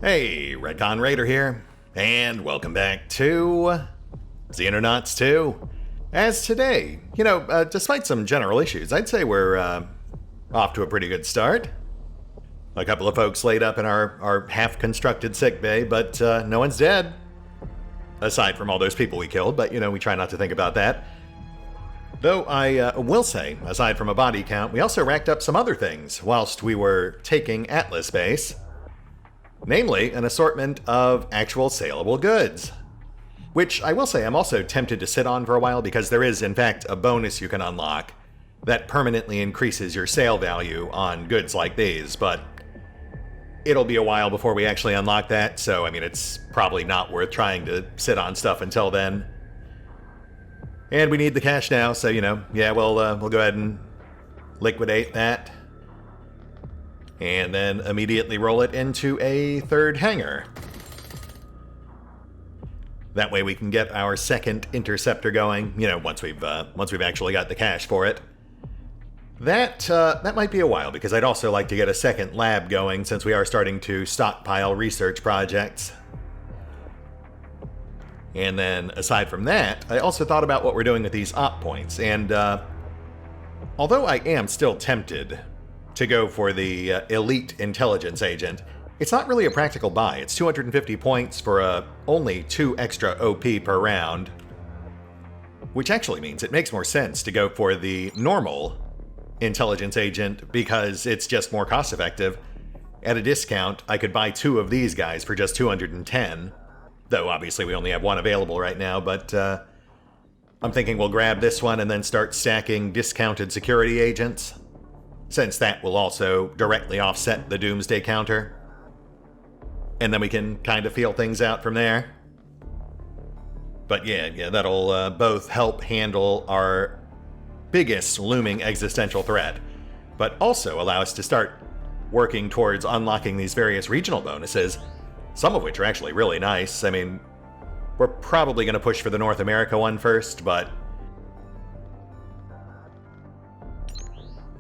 Hey, RetconRaider here, and welcome back to Xenonauts 2. As today, despite some general issues, I'd say we're off to a pretty good start. A couple of folks laid up in our half-constructed sick bay, but no one's dead. Aside from all those people we killed, but we try not to think about that. Though I will say, aside from a body count, we also racked up some other things whilst we were taking Atlas base. Namely, an assortment of actual saleable goods. Which I will say I'm also tempted to sit on for a while because there is, in fact, a bonus you can unlock that permanently increases your sale value on goods like these, but it'll be a while before we actually unlock that, so it's probably not worth trying to sit on stuff until then. And we need the cash now, so we'll go ahead and liquidate that. And then immediately roll it into a third hangar. That way we can get our second interceptor going, once we've actually got the cash for it. That might be a while, because I'd also like to get a second lab going since we are starting to stockpile research projects. And then, aside from that, I also thought about what we're doing with these op points, and although I am still tempted to go for the elite intelligence agent, it's not really a practical buy. It's 250 points for only 2 extra OP per round, which actually means it makes more sense to go for the normal intelligence agent because it's just more cost effective. At a discount, I could buy 2 of these guys for just 210, though obviously we only have 1 available right now, but I'm thinking we'll grab this one and then start stacking discounted security agents, since that will also directly offset the Doomsday counter. And then we can kind of feel things out from there. But yeah, that'll both help handle our biggest looming existential threat, but also allow us to start working towards unlocking these various regional bonuses, some of which are actually really nice. We're probably going to push for the North America one first, but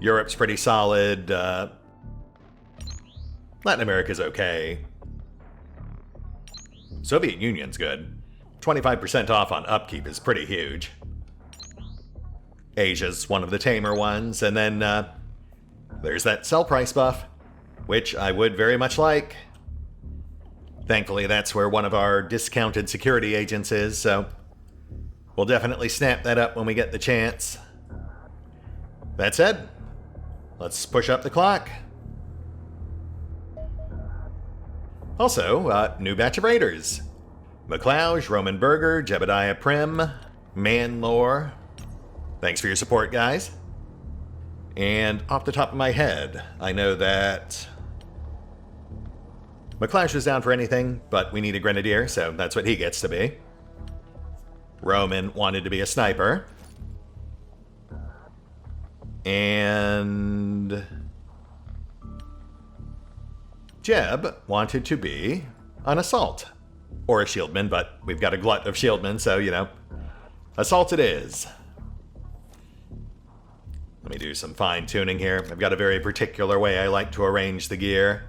Europe's pretty solid. Latin America's okay. Soviet Union's good. 25% off on upkeep is pretty huge. Asia's one of the tamer ones, and then there's that sell price buff, which I would very much like. Thankfully, that's where one of our discounted security agents is, so we'll definitely snap that up when we get the chance. That said, let's push up the clock. Also, new batch of raiders. mclouj, Roman Burger, Jebediah Prim, Manlore. Thanks for your support, guys. And off the top of my head, I know that mclouj was down for anything, but we need a grenadier, so that's what he gets to be. Roman wanted to be a sniper. And Jeb wanted to be an assault. Or a shieldman, but we've got a glut of shieldmen, so, assault it is. Let me do some fine-tuning here. I've got a very particular way I like to arrange the gear.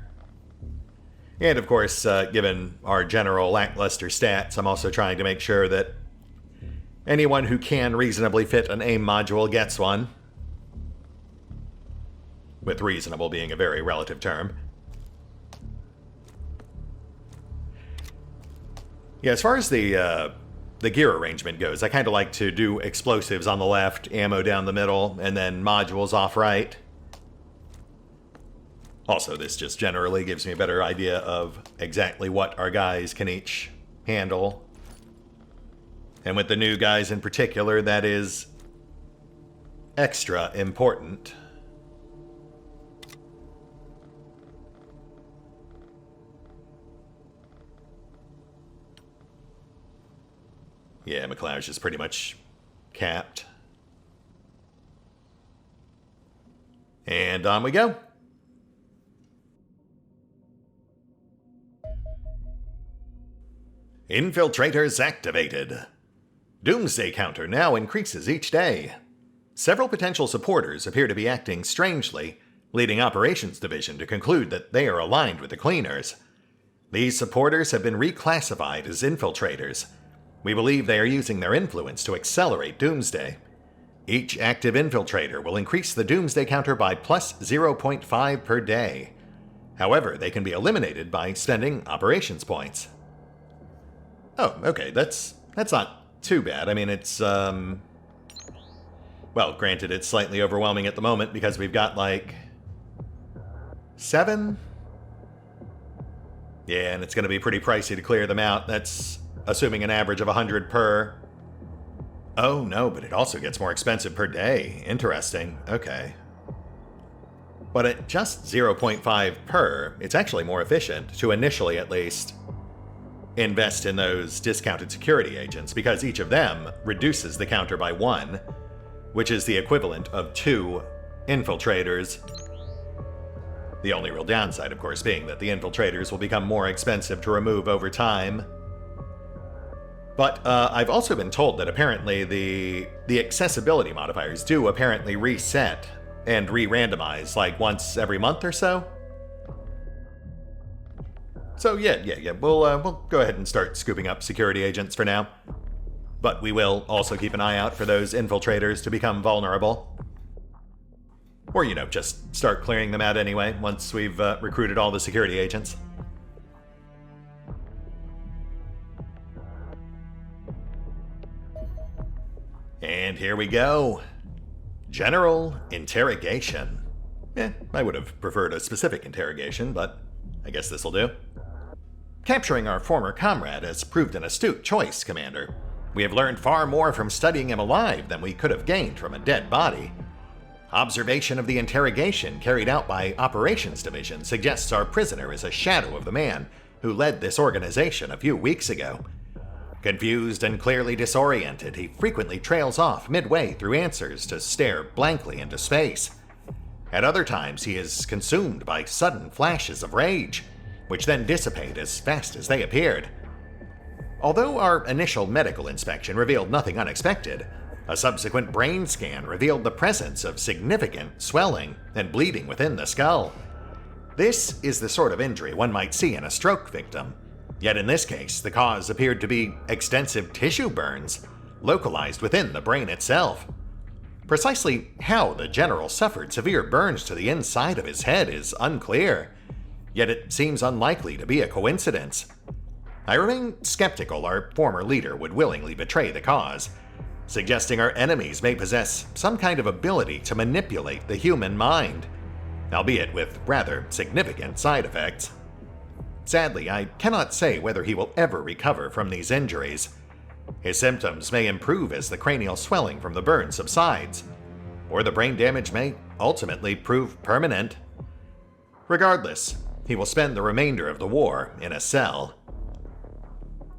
And of course, given our general lackluster stats, I'm also trying to make sure that anyone who can reasonably fit an AIM module gets one. With reasonable being a very relative term. Yeah, as far as the gear arrangement goes, I kind of like to do explosives on the left, ammo down the middle, and then modules off right. Also, this just generally gives me a better idea of exactly what our guys can each handle. And with the new guys in particular, that is extra important. Yeah, mclouj is pretty much capped. And on we go. Infiltrators activated. Doomsday counter now increases each day. Several potential supporters appear to be acting strangely, leading Operations Division to conclude that they are aligned with the Cleaners. These supporters have been reclassified as infiltrators. We believe they are using their influence to accelerate Doomsday. Each active infiltrator will increase the Doomsday counter by plus 0.5 per day. However, they can be eliminated by spending operations points. Oh, okay, that's not too bad. I mean, it's, well, granted, it's slightly overwhelming at the moment because we've got, like, 7? Yeah, and it's going to be pretty pricey to clear them out. That's assuming an average of 100 per. Oh, no, but it also gets more expensive per day. Interesting. Okay. But at just 0.5 per, it's actually more efficient to initially, at least, invest in those discounted security agents, because each of them reduces the counter by 1, which is the equivalent of 2 infiltrators. The only real downside, of course, being that the infiltrators will become more expensive to remove over time. But I've also been told that apparently the accessibility modifiers do apparently reset and re-randomize like once every month or so. So yeah, we'll go ahead and start scooping up security agents for now. But we will also keep an eye out for those infiltrators to become vulnerable. Or, you know, just start clearing them out anyway once we've recruited all the security agents. And here we go. General Interrogation. I would have preferred a specific interrogation, but I guess this'll do. Capturing our former comrade has proved an astute choice, Commander. We have learned far more from studying him alive than we could have gained from a dead body. Observation of the interrogation carried out by Operations Division suggests our prisoner is a shadow of the man who led this organization a few weeks ago. Confused and clearly disoriented, he frequently trails off midway through answers to stare blankly into space. At other times, he is consumed by sudden flashes of rage, which then dissipate as fast as they appeared. Although our initial medical inspection revealed nothing unexpected, a subsequent brain scan revealed the presence of significant swelling and bleeding within the skull. This is the sort of injury one might see in a stroke victim. Yet in this case, the cause appeared to be extensive tissue burns, localized within the brain itself. Precisely how the general suffered severe burns to the inside of his head is unclear, yet it seems unlikely to be a coincidence. I remain skeptical our former leader would willingly betray the cause, suggesting our enemies may possess some kind of ability to manipulate the human mind, albeit with rather significant side effects. Sadly, I cannot say whether he will ever recover from these injuries. His symptoms may improve as the cranial swelling from the burn subsides, or the brain damage may ultimately prove permanent. Regardless, he will spend the remainder of the war in a cell.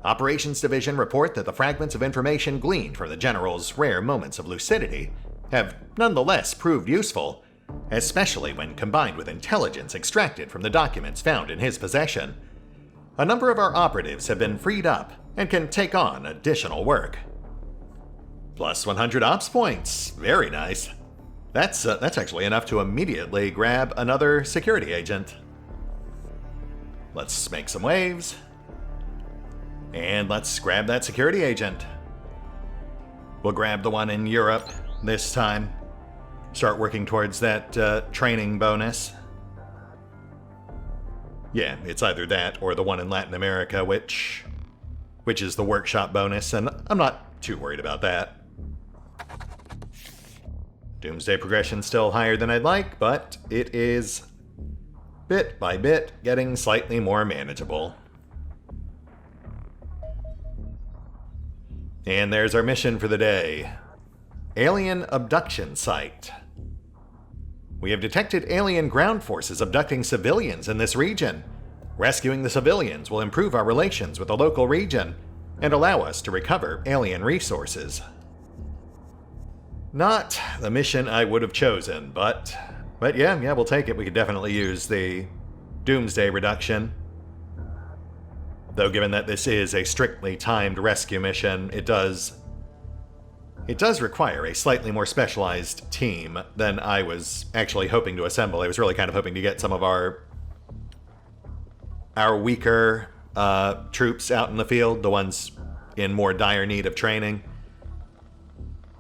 Operations Division report that the fragments of information gleaned from the General's rare moments of lucidity have nonetheless proved useful, especially when combined with intelligence extracted from the documents found in his possession. A number of our operatives have been freed up and can take on additional work. Plus 100 ops points. Very nice. That's actually enough to immediately grab another security agent. Let's make some waves. And let's grab that security agent. We'll grab the one in Europe this time. Start working towards that training bonus. Yeah, it's either that or the one in Latin America, which is the workshop bonus, and I'm not too worried about that. Doomsday progression still higher than I'd like, but it is, bit by bit, getting slightly more manageable. And there's our mission for the day. Alien abduction site. We have detected alien ground forces abducting civilians in this region. Rescuing the civilians will improve our relations with the local region and allow us to recover alien resources. Not the mission I would have chosen, but yeah, we'll take it. We could definitely use the Doomsday reduction. Though given that this is a strictly timed rescue mission, it does require a slightly more specialized team than I was actually hoping to assemble. I was really kind of hoping to get some of our our weaker troops out in the field, the ones in more dire need of training.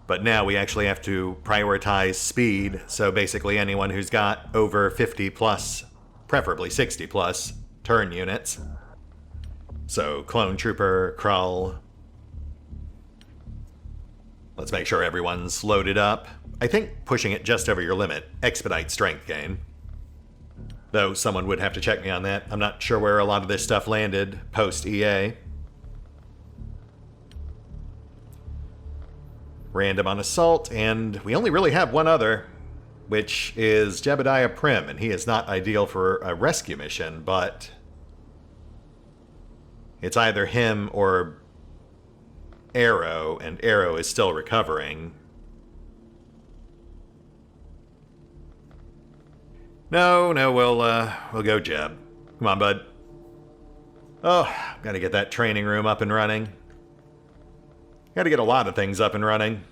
But now we actually have to prioritize speed, so basically anyone who's got over 50 plus, preferably 60 plus, turn units. So Clone Trooper, Krull. Let's make sure everyone's loaded up. I think pushing it just over your limit expedites strength gain. Though someone would have to check me on that. I'm not sure where a lot of this stuff landed post-EA. Random on Assault, and we only really have one other, which is Jebediah Prim, and he is not ideal for a rescue mission, but it's either him or Arrow, and Arrow is still recovering. No, we'll go Jeb. Come on, bud. Oh, gotta get that training room up and running. Gotta get a lot of things up and running.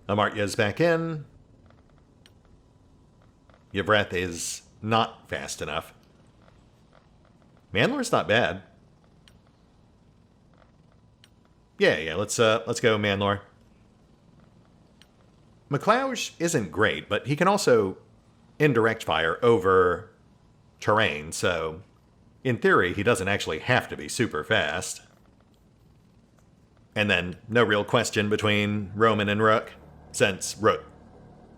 Amartya's back in. Yvreth is not fast enough. Manlor's not bad. Yeah, let's go Manlor. mclouj isn't great, but he can also indirect fire over terrain, so in theory he doesn't actually have to be super fast. And then, no real question between Roman and Rook, since Rook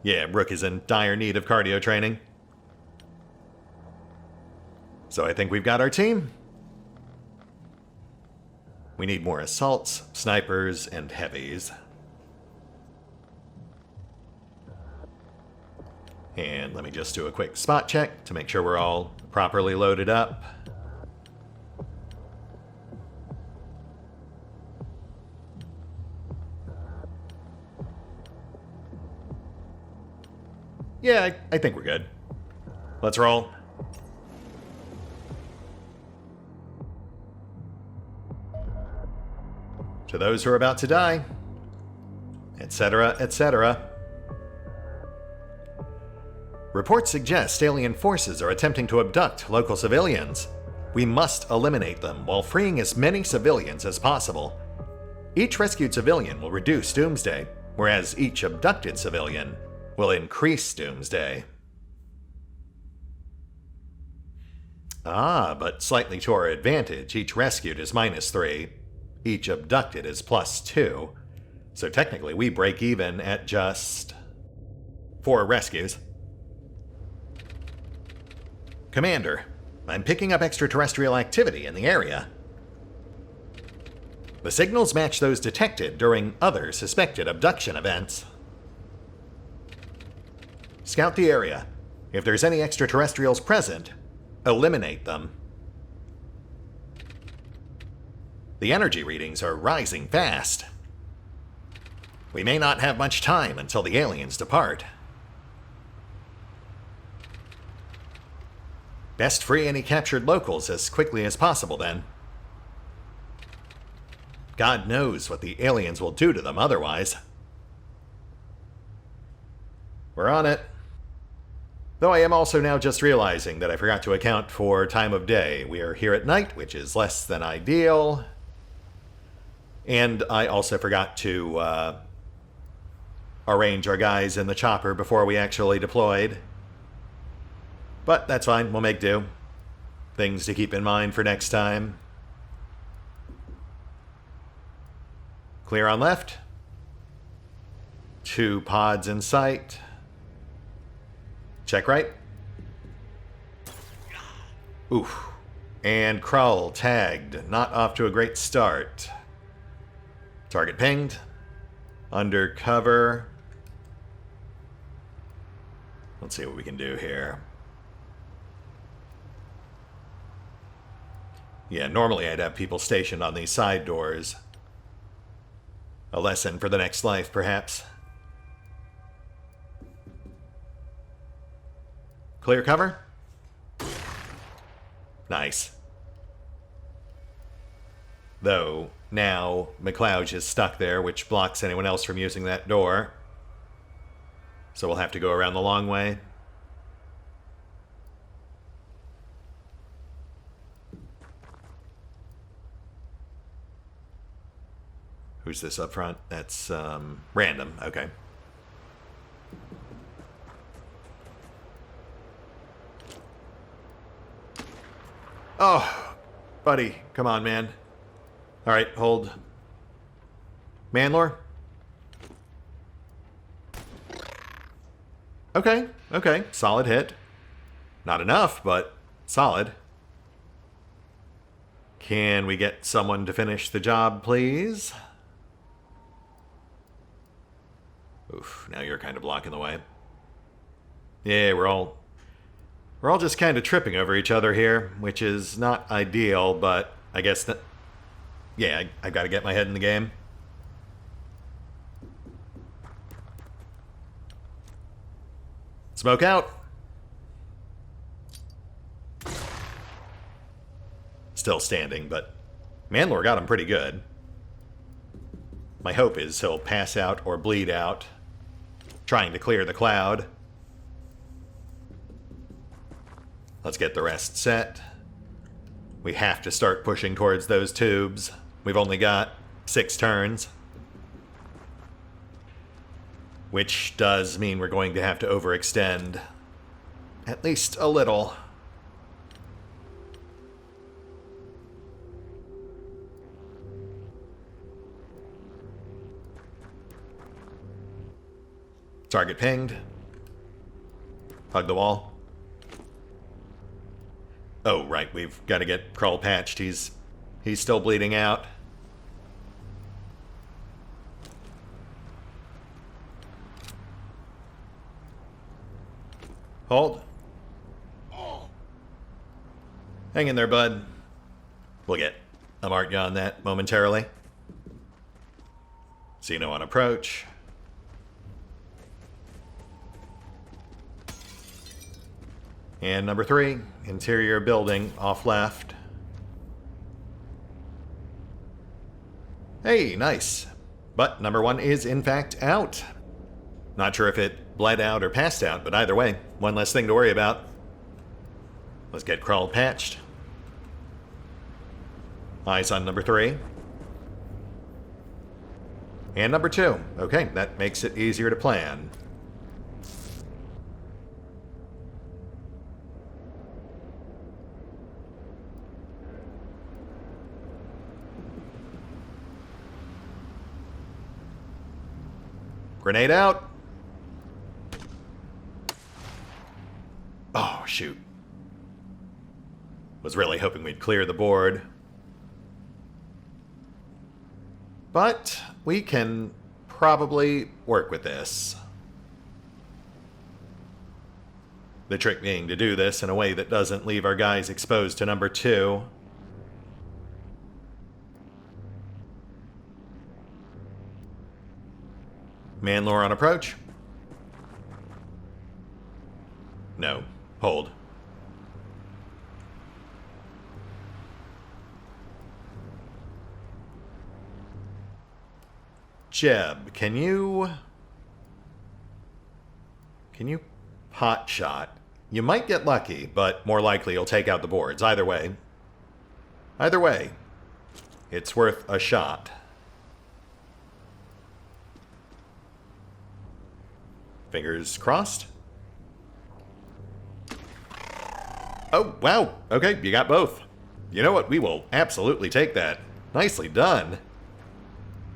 is in dire need of cardio training. So I think we've got our team. We need more assaults, snipers, and heavies. And let me just do a quick spot check to make sure we're all properly loaded up. Yeah, I think we're good. Let's roll. To those who are about to die, etc., etc. Reports suggest alien forces are attempting to abduct local civilians. We must eliminate them while freeing as many civilians as possible. Each rescued civilian will reduce doomsday, whereas each abducted civilian will increase doomsday. Ah, but slightly to our advantage. Each rescued is -3. Each abducted is +2. So technically we break even at just 4 rescues. Commander, I'm picking up extraterrestrial activity in the area. The signals match those detected during other suspected abduction events. Scout the area. If there's any extraterrestrials present, eliminate them. The energy readings are rising fast. We may not have much time until the aliens depart. Best free any captured locals as quickly as possible, then. God knows what the aliens will do to them otherwise. We're on it. Though I am also now just realizing that I forgot to account for time of day. We are here at night, which is less than ideal. And I also forgot to arrange our guys in the chopper before we actually deployed. But that's fine, we'll make do. Things to keep in mind for next time. Clear on left. 2 pods in sight. Check right. Oof. And Krull tagged. Not off to a great start. Target pinged. Undercover. Let's see what we can do here. Yeah, normally I'd have people stationed on these side doors. A lesson for the next life, perhaps. Clear cover? Nice. Though, now, mclouj is stuck there, which blocks anyone else from using that door. So we'll have to go around the long way. Who's this up front? That's random. Okay. Oh, buddy, come on, man. All right, hold. Manlore? Okay, okay, solid hit. Not enough, but solid. Can we get someone to finish the job, please? Oof, now you're kind of blocking the way. Yeah, we're all just kind of tripping over each other here, which is not ideal, but I guess that... Yeah, I gotta get my head in the game. Smoke out. Still standing, but Manlore got him pretty good. My hope is he'll pass out or bleed out, trying to clear the cloud. Let's get the rest set. We have to start pushing towards those tubes. We've only got 6 turns. Which does mean we're going to have to overextend. At least a little. Target pinged. Hug the wall. Oh, right, we've got to get Krull patched. He's still bleeding out. Hold. Hang in there, bud. We'll get Amartya on that momentarily. Xeno on approach. And number 3, interior building off left. Hey, nice. But number 1 is in fact out. Not sure if it bled out or passed out, but either way, one less thing to worry about. Let's get Krull patched. Eyes on number 3. And number 2. Okay, that makes it easier to plan. Grenade out. Oh, shoot. Was really hoping we'd clear the board. But we can probably work with this. The trick being to do this in a way that doesn't leave our guys exposed to number 2. Manlore on approach. No. Hold. Jeb, can you pot shot? You might get lucky, but more likely you'll take out the boards. Either way, it's worth a shot. Fingers crossed. Oh, wow. Okay, you got both. You know what? We will absolutely take that. Nicely done.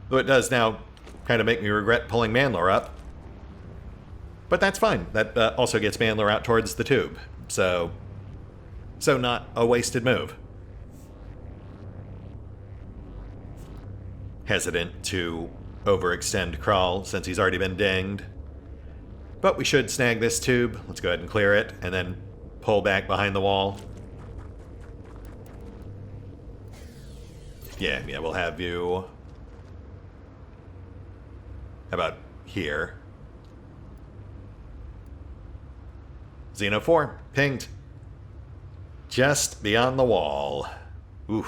Though it does now kind of make me regret pulling Manlore up. But that's fine. That also gets Manlore out towards the tube. So not a wasted move. Hesitant to overextend Krull since he's already been dinged. But we should snag this tube. Let's go ahead and clear it, and then pull back behind the wall. Yeah, we'll have you... How about here? Xeno 4, pinged. Just beyond the wall. Ooh,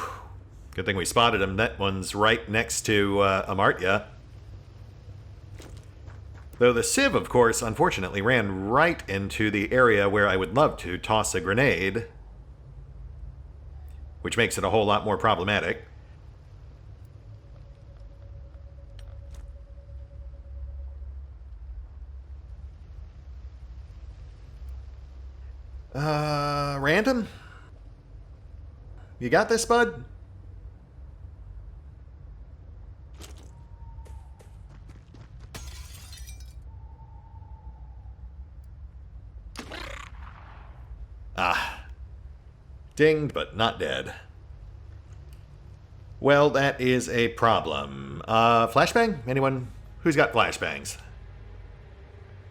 good thing we spotted him. That one's right next to Amartya. Though the Civ, of course, unfortunately ran right into the area where I would love to toss a grenade, which makes it a whole lot more problematic. Random? You got this, bud? Ah. Dinged, but not dead. Well, that is a problem. Flashbang? Anyone? Who's got flashbangs?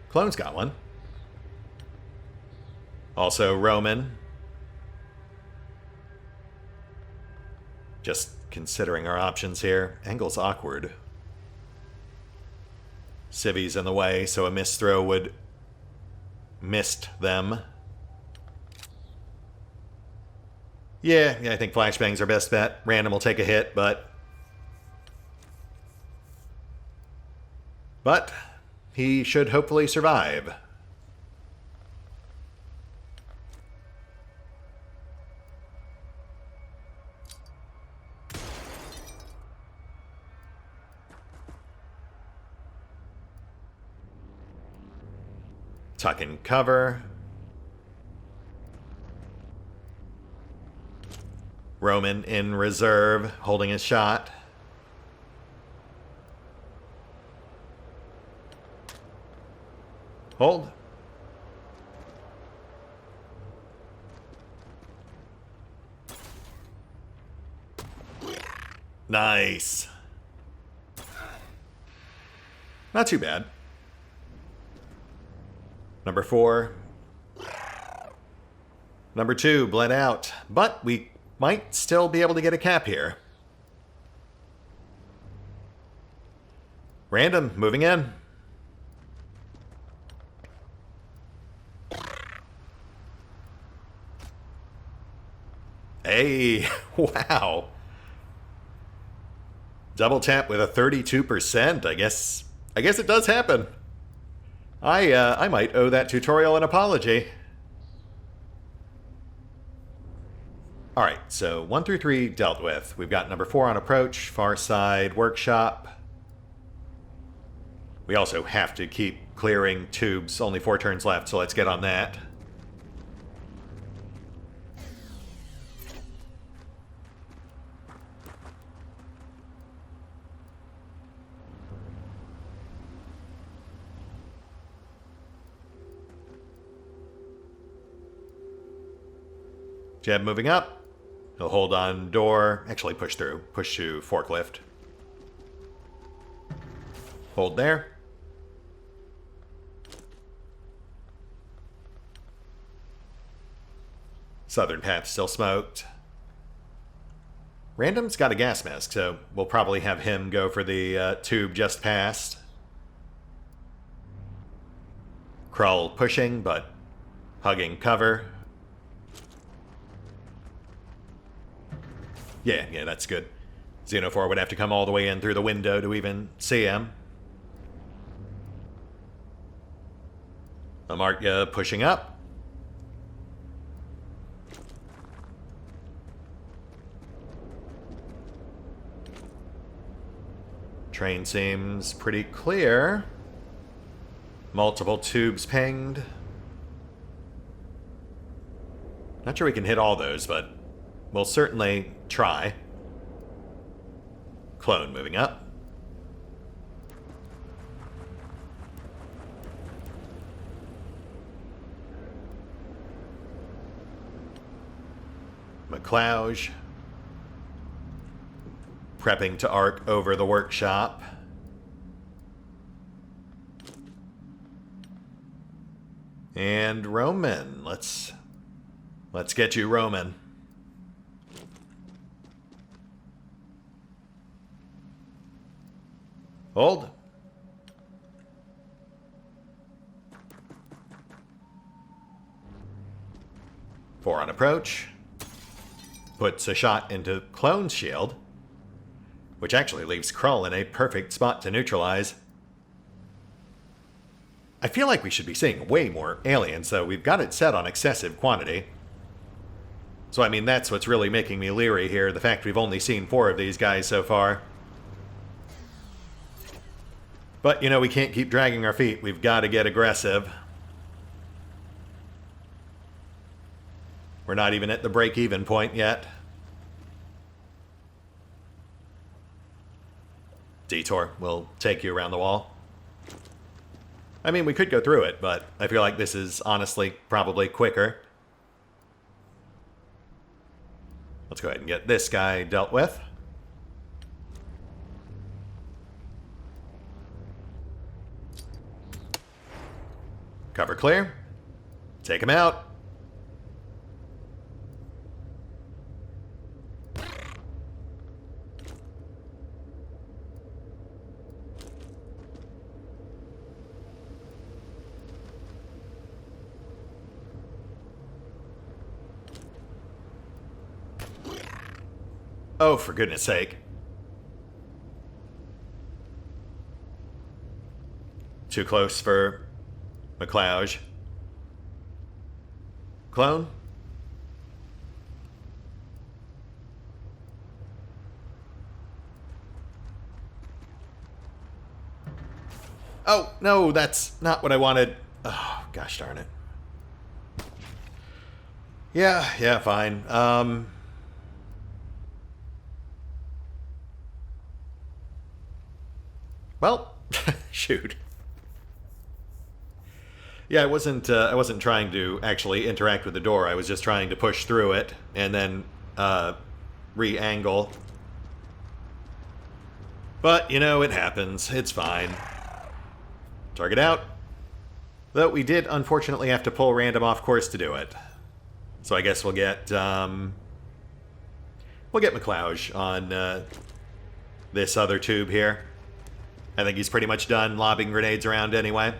Clone's got one. Also, Roman. Just considering our options here. Angle's awkward. Civvy's in the way, so a missed throw would missed them. Yeah, I think flashbang's our best bet. Random will take a hit, but he should hopefully survive. Tuck and cover. Roman in reserve, holding his shot. Hold. Nice. Not too bad. Number 4. Number 2 bled out, but we might still be able to get a cap here. Random, moving in. Hey, wow. Double tap with a 32%. I guess it does happen. I might owe that tutorial an apology. All right, so 1 through 3 dealt with. We've got number 4 on approach, far side, workshop. We also have to keep clearing tubes. Only 4 turns left, so let's get on that. Jeb moving up. He'll hold on door. Actually, push through. Push to forklift. Hold there. Southern path still smoked. Random's got a gas mask, so we'll probably have him go for the tube just past. Krull pushing, but hugging cover. Yeah, that's good. Xenophore would have to come all the way in through the window to even see him. Amartya pushing up. Train seems pretty clear. Multiple tubes pinged. Not sure we can hit all those, but we'll certainly try. Clone moving up. mclouj. Prepping to arc over the workshop. And Roman. Let's get you, Roman. Hold. Four on approach. Puts a shot into Clone's shield, which actually leaves Krull in a perfect spot to neutralize. I feel like we should be seeing way more aliens, though. We've got it set on excessive quantity. So, I mean, that's what's really making me leery here, the fact we've only seen 4 of these guys so far. But, you know, we can't keep dragging our feet. We've got to get aggressive. We're not even at the break-even point yet. Detour will take you around the wall. I mean, we could go through it, but I feel like this is honestly probably quicker. Let's go ahead and get this guy dealt with. Cover clear. Take him out. Oh, for goodness sake. Too close for mclouj. Clone? Oh, no, that's not what I wanted. Oh, gosh darn it. Yeah, fine. Well, shoot. Yeah, I wasn't trying to actually interact with the door. I was just trying to push through it and then re-angle. But, you know, it happens. It's fine. Target out. Though we did, unfortunately, have to pull random off course to do it. So I guess we'll get mclouj on this other tube here. I think he's pretty much done lobbing grenades around anyway.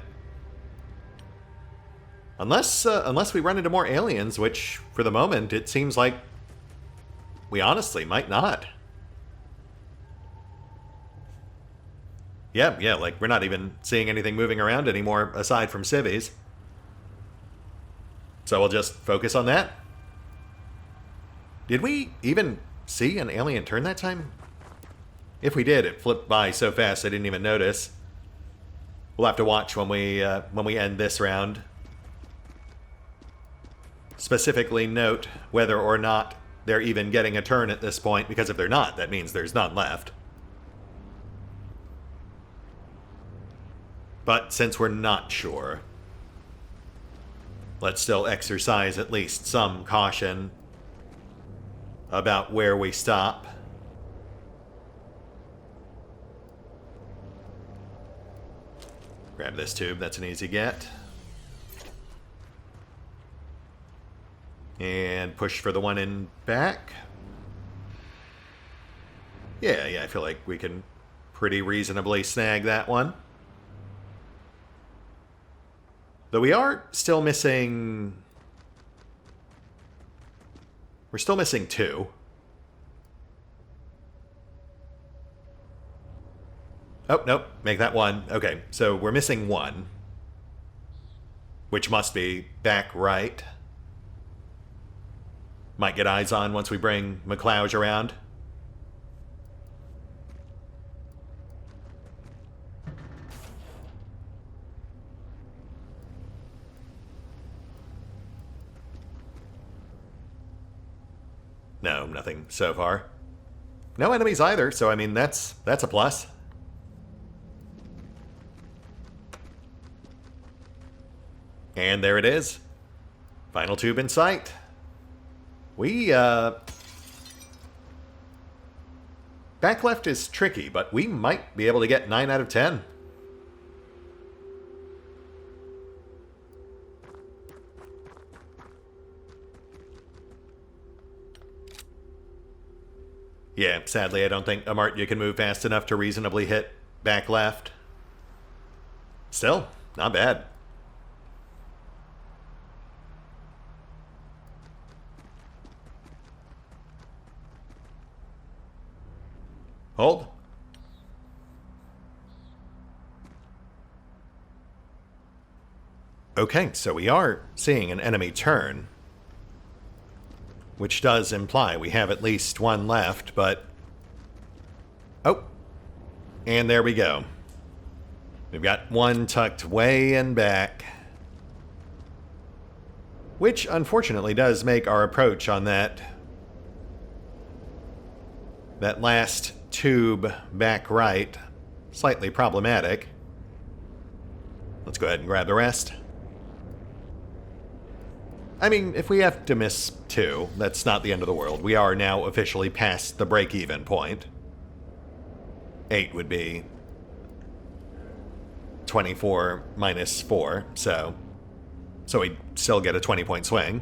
Unless we run into more aliens, which, for the moment, it seems like we honestly might not. Yeah, like, we're not even seeing anything moving around anymore, aside from civvies. So we'll just focus on that. Did we even see an alien turn that time? If we did, it flipped by so fast I didn't even notice. We'll have to watch when we end this round. Specifically note whether or not they're even getting a turn at this point, because if they're not, that means there's none left. But since we're not sure, let's still exercise at least some caution about where we stop. Grab this tube, that's an easy get. And push for the one in back. Yeah, I feel like we can pretty reasonably snag that one. Though we are still missing... We're still missing two. Oh, nope. Make that one. Okay, so we're missing one. Which must be back right. Might get eyes on once we bring mclouj around. No, nothing so far. No enemies either, so I mean, that's a plus. And there it is. Final tube in sight. We, back left is tricky, but we might be able to get 9 out of 10. Yeah, sadly, I don't think you can move fast enough to reasonably hit back left. Still, not bad. Hold. Okay, so we are seeing an enemy turn, which does imply we have at least one left, but... Oh, and there we go. We've got one tucked way in back. Which, unfortunately, does make our approach on that last tube back right slightly problematic. Let's go ahead and grab the rest. I mean, if we have to miss 2, that's not the end of the world. We are now officially past the break-even point. 8 would be 24 minus 4, so we'd still get a 20-point swing.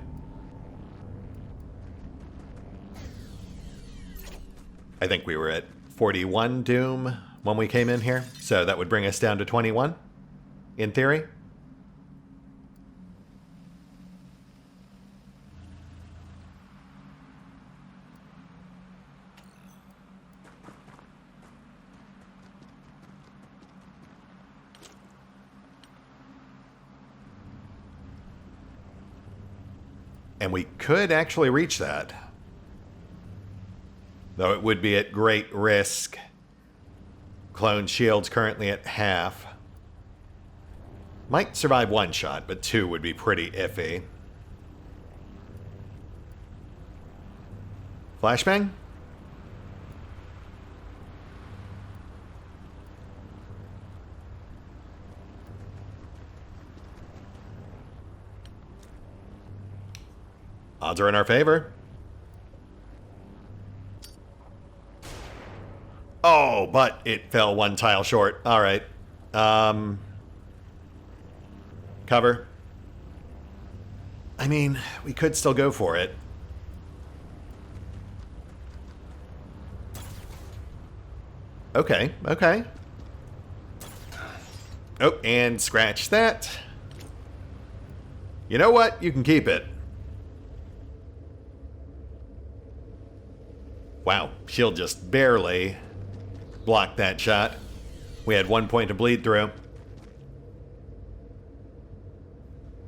I think we were at 41 doom when we came in here, so that would bring us down to 21, in theory. And we could actually reach that. Though it would be at great risk. Clone shield's currently at half. Might survive 1 shot, but 2 would be pretty iffy. Flashbang? Odds are in our favor. Oh, but it fell 1 tile short. All right. Cover. I mean, we could still go for it. Okay, okay. Oh, and scratch that. You know what? You can keep it. Wow, shield just barely blocked that shot. We had 1 point to bleed through.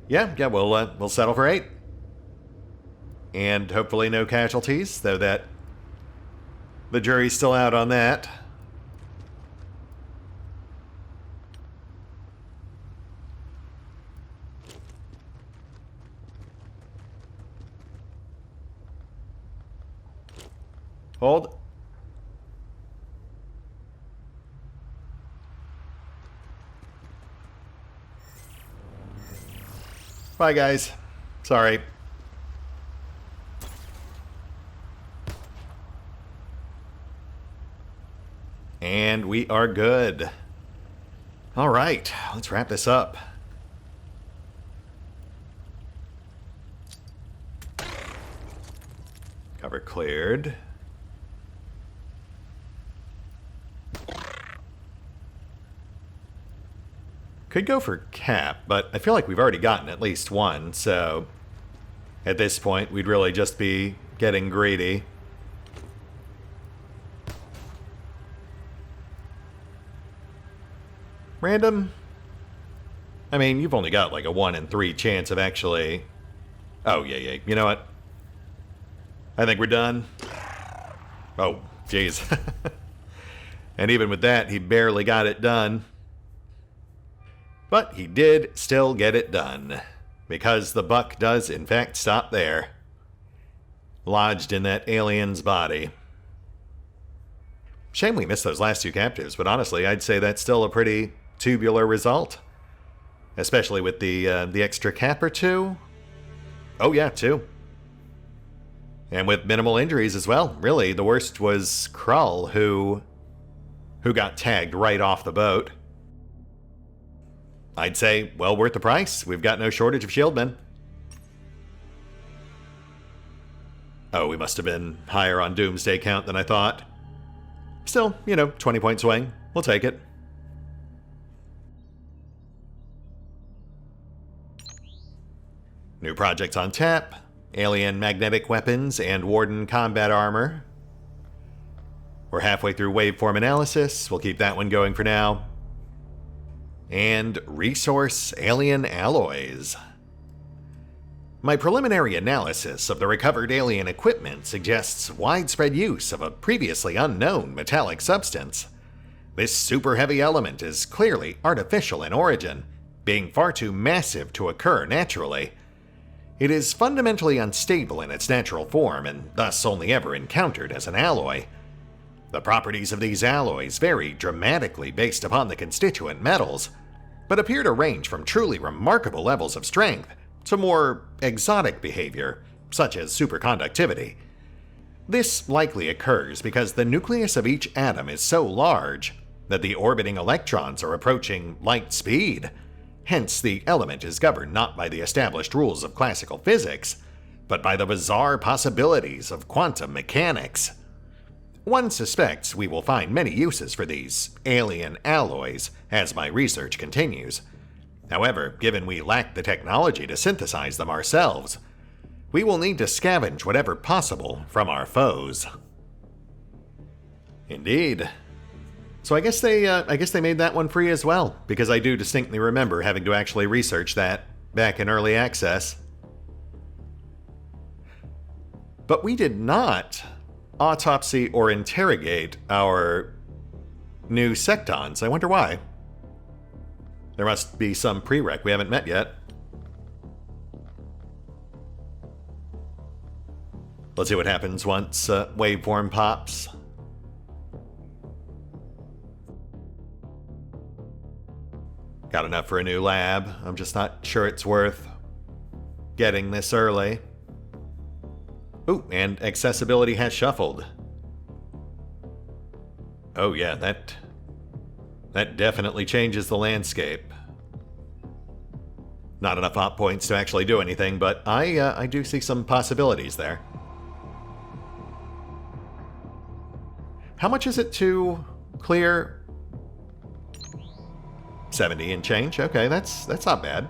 Yeah, we'll settle for 8. And hopefully no casualties, though that the jury's still out on that. Hold. Bye, guys. Sorry. And we are good. All right, let's wrap this up. Cover cleared. Could go for cap, but I feel like we've already gotten at least 1, so at this point we'd really just be getting greedy. Random? I mean, you've only got like a 1 in 3 chance of actually... Oh, yeah. You know what? I think we're done. Oh, jeez. And even with that, he barely got it done. But he did still get it done, because the buck does in fact stop there, lodged in that alien's body. Shame we missed those last 2 captives, but honestly, I'd say that's still a pretty tubular result, especially with the extra cap or 2. Oh yeah, 2. And with minimal injuries as well. Really, the worst was Krull, who got tagged right off the boat. I'd say, well worth the price. We've got no shortage of shieldmen. Oh, we must have been higher on Doomsday count than I thought. Still, 20-point swing. We'll take it. New projects on tap. Alien magnetic weapons and Warden combat armor. We're halfway through Waveform Analysis. We'll keep that one going for now. And resource alien alloys. My preliminary analysis of the recovered alien equipment suggests widespread use of a previously unknown metallic substance. This super heavy element is clearly artificial in origin, being far too massive to occur naturally. It is fundamentally unstable in its natural form and thus only ever encountered as an alloy. The properties of these alloys vary dramatically based upon the constituent metals, but appear to range from truly remarkable levels of strength to more exotic behavior, such as superconductivity. This likely occurs because the nucleus of each atom is so large that the orbiting electrons are approaching light speed. Hence, the element is governed not by the established rules of classical physics, but by the bizarre possibilities of quantum mechanics. One suspects we will find many uses for these alien alloys as my research continues. However, given we lack the technology to synthesize them ourselves, we will need to scavenge whatever possible from our foes. Indeed. So I guess they made that one free as well, because I do distinctly remember having to actually research that back in early access. But we did not autopsy or interrogate our new sectons. I wonder why. There must be some prereq we haven't met yet. Let's see what happens once waveform pops. Got enough for a new lab. I'm just not sure it's worth getting this early. Ooh, and accessibility has shuffled. Oh yeah, that definitely changes the landscape. Not enough op points to actually do anything, but I do see some possibilities there. How much is it to clear? 70 and change. Okay, that's not bad.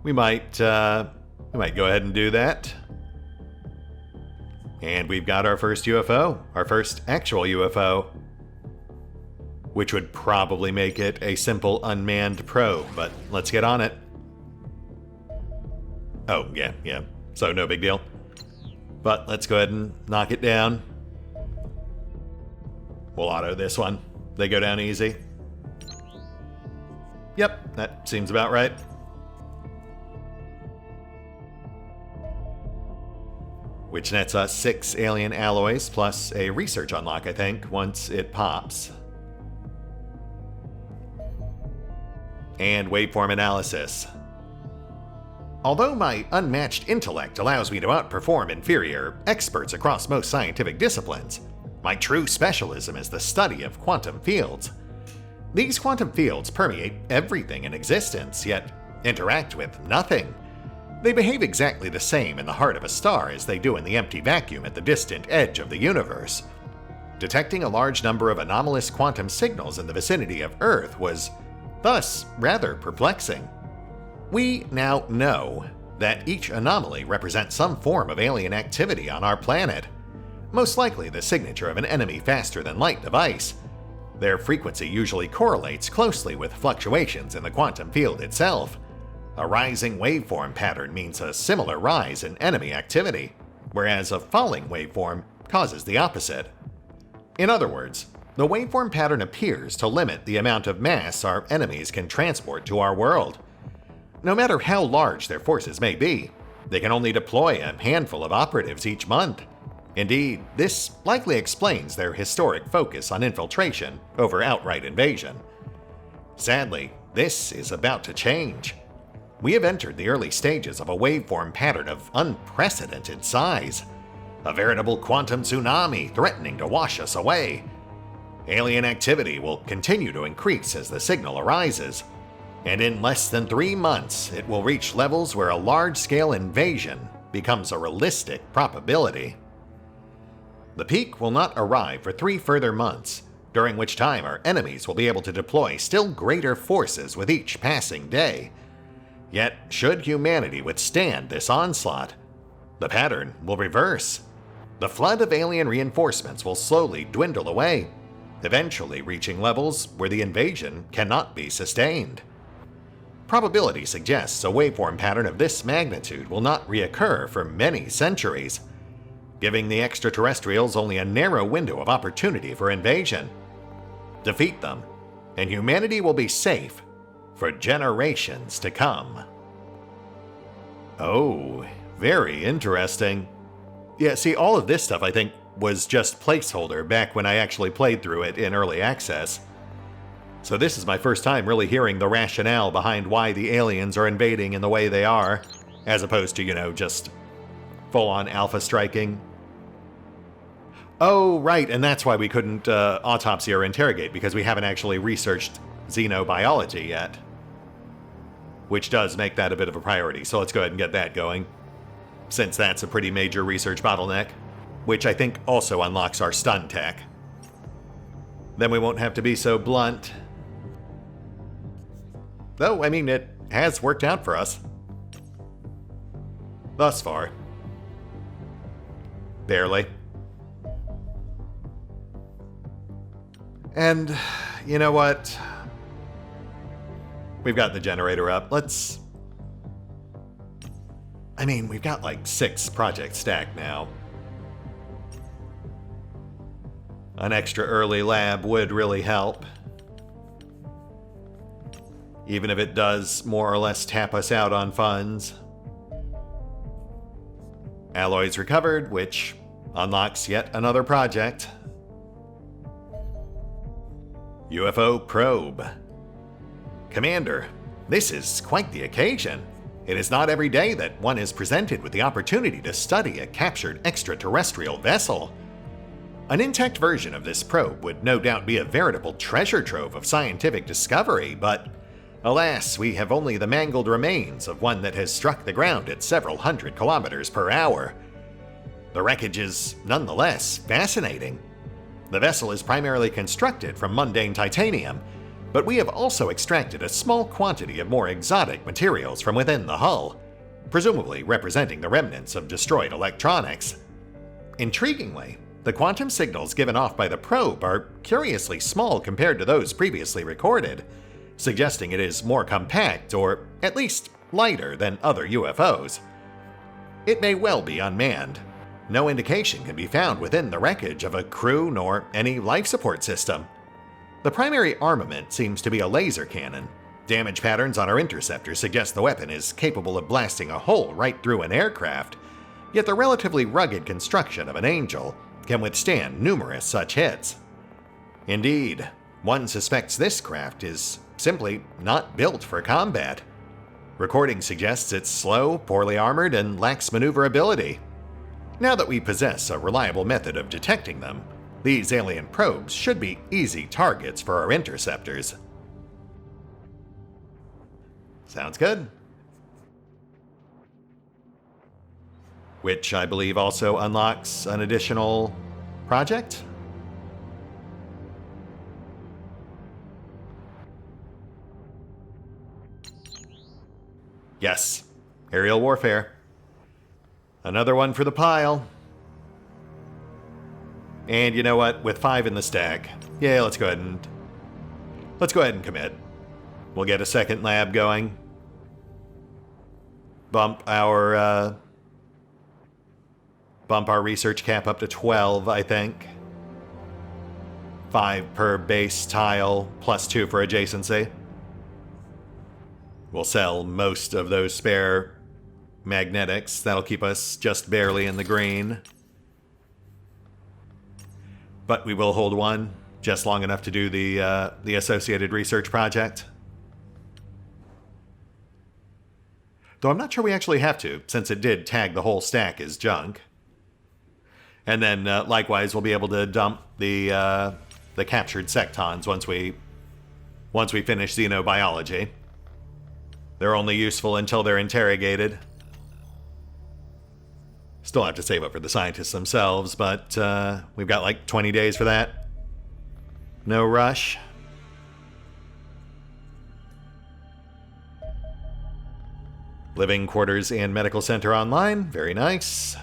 We might go ahead and do that. And we've got our first UFO, our first actual UFO, which would probably make it a simple unmanned probe, but let's get on it. Oh, yeah. So no big deal. But let's go ahead and knock it down. We'll auto this one. They go down easy. Yep, that seems about right. Which nets us 6 alien alloys plus a research unlock, I think, once it pops. And waveform analysis. Although my unmatched intellect allows me to outperform inferior experts across most scientific disciplines, my true specialism is the study of quantum fields. These quantum fields permeate everything in existence, yet interact with nothing. They behave exactly the same in the heart of a star as they do in the empty vacuum at the distant edge of the universe. Detecting a large number of anomalous quantum signals in the vicinity of Earth was thus rather perplexing. We now know that each anomaly represents some form of alien activity on our planet, most likely the signature of an enemy faster-than-light device. Their frequency usually correlates closely with fluctuations in the quantum field itself. A rising waveform pattern means a similar rise in enemy activity, whereas a falling waveform causes the opposite. In other words, the waveform pattern appears to limit the amount of mass our enemies can transport to our world. No matter how large their forces may be, they can only deploy a handful of operatives each month. Indeed, this likely explains their historic focus on infiltration over outright invasion. Sadly, this is about to change. We have entered the early stages of a waveform pattern of unprecedented size, a veritable quantum tsunami threatening to wash us away. Alien activity will continue to increase as the signal arises, and in less than 3 months it will reach levels where a large-scale invasion becomes a realistic probability. The peak will not arrive for 3 further months, during which time our enemies will be able to deploy still greater forces with each passing day. Yet, should humanity withstand this onslaught, the pattern will reverse. The flood of alien reinforcements will slowly dwindle away, eventually reaching levels where the invasion cannot be sustained. Probability suggests a waveform pattern of this magnitude will not reoccur for many centuries, giving the extraterrestrials only a narrow window of opportunity for invasion. Defeat them, and humanity will be safe for generations to come. Oh, very interesting. Yeah, see, all of this stuff, I think, was just placeholder back when I actually played through it in early access. So this is my first time really hearing the rationale behind why the aliens are invading in the way they are, as opposed to, just full-on alpha striking. Oh, right, and that's why we couldn't autopsy or interrogate, because we haven't actually researched xenobiology yet. Which does make that a bit of a priority, so let's go ahead and get that going, since that's a pretty major research bottleneck, which I think also unlocks our stun tech. Then we won't have to be so blunt. Though, I mean, it has worked out for us. Thus far. Barely. And, you know what? We've got the generator up. We've got like 6 projects stacked now. An extra early lab would really help. Even if it does more or less tap us out on funds. Alois recovered, which unlocks yet another project. UFO Probe. Commander, this is quite the occasion. It is not every day that one is presented with the opportunity to study a captured extraterrestrial vessel. An intact version of this probe would no doubt be a veritable treasure trove of scientific discovery, but alas, we have only the mangled remains of one that has struck the ground at several hundred kilometers per hour. The wreckage is nonetheless fascinating. The vessel is primarily constructed from mundane titanium, but we have also extracted a small quantity of more exotic materials from within the hull, presumably representing the remnants of destroyed electronics. Intriguingly, the quantum signals given off by the probe are curiously small compared to those previously recorded, suggesting it is more compact or at least lighter than other UFOs. It may well be unmanned. No indication can be found within the wreckage of a crew nor any life support system. The primary armament seems to be a laser cannon. Damage patterns on our interceptor suggest the weapon is capable of blasting a hole right through an aircraft, yet the relatively rugged construction of an Angel can withstand numerous such hits. Indeed, one suspects this craft is simply not built for combat. Recording suggests it's slow, poorly armored, and lacks maneuverability. Now that we possess a reliable method of detecting them, these alien probes should be easy targets for our interceptors. Sounds good. Which I believe also unlocks an additional project? Yes, aerial warfare. Another one for the pile. And you know what? With 5 in the stack, yeah, let's go ahead and commit. We'll get a second lab going. Bump our research cap up to 12, I think. 5 per base tile, plus 2 for adjacency. We'll sell most of those spare magnetics. That'll keep us just barely in the green. But we will hold one, just long enough to do the associated research project. Though I'm not sure we actually have to, since it did tag the whole stack as junk. And then, likewise, we'll be able to dump the captured sectons once we finish xenobiology. They're only useful until they're interrogated. Still have to save up for the scientists themselves, but we've got like 20 days for that. No rush. Living quarters and medical center online. Very nice.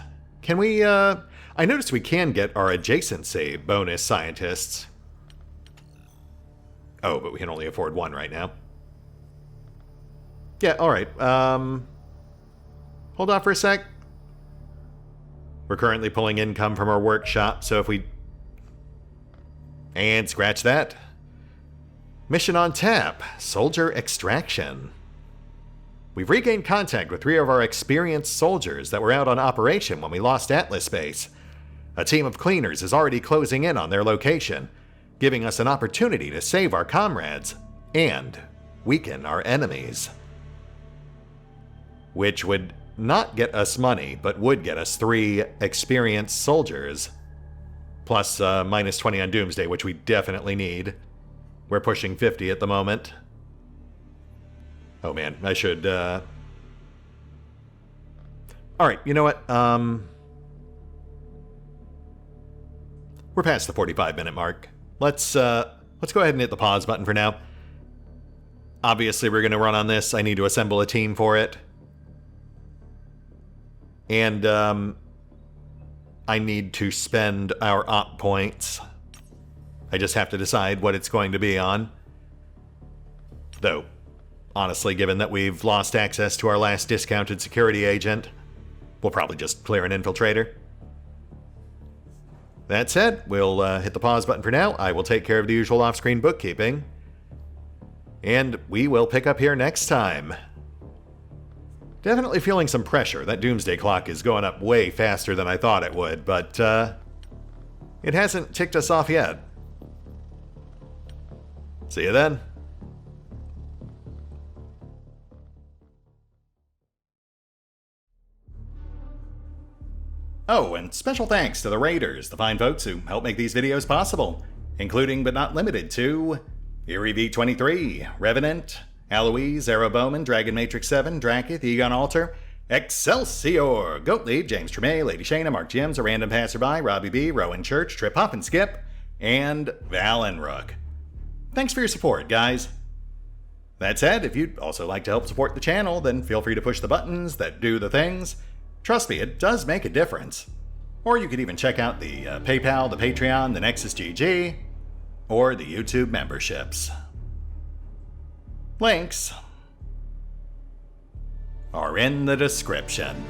Can we, I noticed we can get our adjacency bonus scientists. Oh, but we can only afford 1 right now. Yeah, alright. Hold on for a sec. We're currently pulling income from our workshop, so if we... And scratch that. Mission on tap. Soldier extraction. We've regained contact with 3 of our experienced soldiers that were out on operation when we lost Atlas Base. A team of cleaners is already closing in on their location, giving us an opportunity to save our comrades and weaken our enemies. Which would not get us money, but would get us 3 experienced soldiers. Plus minus 20 on Doomsday, which we definitely need. We're pushing 50 at the moment. Oh man, I should... Alright, you know what? We're past the 45-minute mark. Let's go ahead and hit the pause button for now. Obviously, we're going to run on this. I need to assemble a team for it. And, I need to spend our op points. I just have to decide what it's going to be on. Though, honestly, given that we've lost access to our last discounted security agent, we'll probably just clear an infiltrator. That said, we'll hit the pause button for now. I will take care of the usual off-screen bookkeeping. And we will pick up here next time. Definitely feeling some pressure. That Doomsday Clock is going up way faster than I thought it would, but it hasn't ticked us off yet. See you then. Oh, and special thanks to the Raiders, the fine folks who help make these videos possible, including but not limited to Eerie V23, Revenant, Alois, Arrow Bowman, Dragon Matrix 7, Drakiith, EgonAlter, Exsellsior, Gottlieb, James Trimmier, Lady Shayna, Mark Giemza, RandomPassrby, RobbyB, Rowan Church, Triphoppenskip, and Valinrook. Thanks for your support, guys. That said, if you'd also like to help support the channel, then feel free to push the buttons that do the things. Trust me, it does make a difference. Or you could even check out the PayPal, the Patreon, the Nexus GG, or the YouTube memberships. Links are in the description.